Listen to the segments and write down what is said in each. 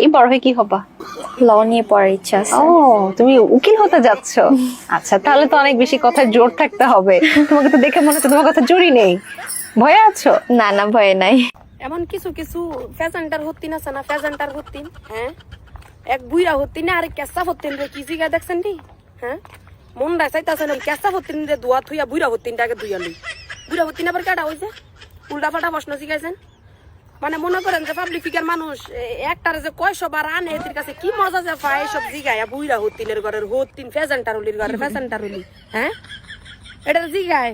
এই বড় হয়ে কি হবা? ল নিয়ে পড়ার ইচ্ছা আছে। ও, তুমি উকিল হতে যাচ্ছ? আচ্ছা, তাহলে তো অনেক বেশি কথায় জোর থাকতে হবে। তোমাকে তো দেখে মনে হচ্ছে তোমার কথা জোরই নেই। ভয়ে আছো? না না, ভয়ে নাই। এমন কিছু কিছু ফ্যাশনটার হত্তিন আছে না, ফ্যাশনটার হত্তিন, হ্যাঁ এক বুইরা হত্তিন আর কেঁচা হত্তিন রে কি জিগা দেখছেন নি? হ্যাঁ মনটা চাইতাছেন ওই কেঁচা হত্তিন রে ধোয়া থুইয়া বুইরা হত্তিনটাকে ধুইয়া লই। বুইরা হত্তিন আবার কাটা হইছে উল্টা পাল্টা প্রশ্ন শিখাইছেন। মানে মনে করেন যে পাবলিক ফিগার মানুষ একটার যে কয়শো বার আনে এদের কাছে কি মজা যে পায় এসব জিগায় বুইরা হত্তিনের ঘরের হত্তিন ফ্যাশনটার হলির ঘরের ফ্যাশনটার হলি, হ্যাঁ এটা জিগায়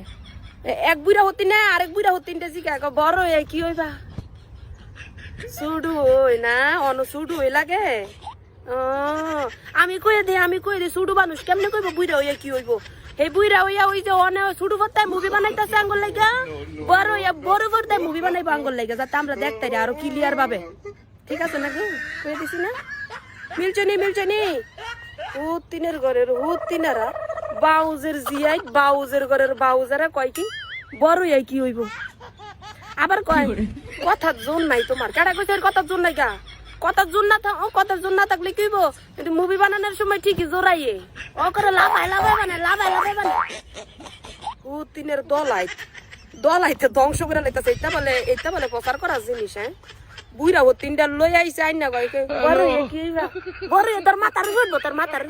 এক বুইরা হত্তিন আরেক বুইরা হত্তিনটা জিগায় বড় হয়ে কি হইবা সুডু ওই না অন সুডু ওই লাগে। আমি কয়ে দে সুডু মানুষ কেমনে কইব বুইরা হইয়া কি হইব? এই বুইরা হইয়া ওই যে অনে সুডু ভর্তায় মুভি বানাইতেছে আঙ্গুল লাগা, বড় হইয়া বড় ভর্তায় মুভি বানাইবো আঙ্গুল লাগা, যাতে আমরা দেখতে যাই আরো ক্লিয়ার ভাবে। ঠিক আছে নাকি কয়ে দিছি না? মিলছনি হুত তিনের ঘরের হুত তিনারা বাউজের জিয়াই বাউজের ঘরের বাউজারা কয় কি বড় হইয়া কি হইব? আবার কয় কথার জোর নাই তোমার, কেডা কইছে কথার জোর নাই গা? কথার জোর না কথার জোর না থাকলে কি হইব? কিন্তু মুভি বানানোর সময় ঠিকই জোরাইয়ে ও করে লাভাই বানে ও তিনের দলাইতে ধ্বংস করে লাইতেছে। এটা বলে প্রচার করার জিনিস। হ্যাঁ বুইরা ও তিনটা লই আইছে আইনা কয় বড় কি বড় তোর মাথার উঠবো তোর মাথার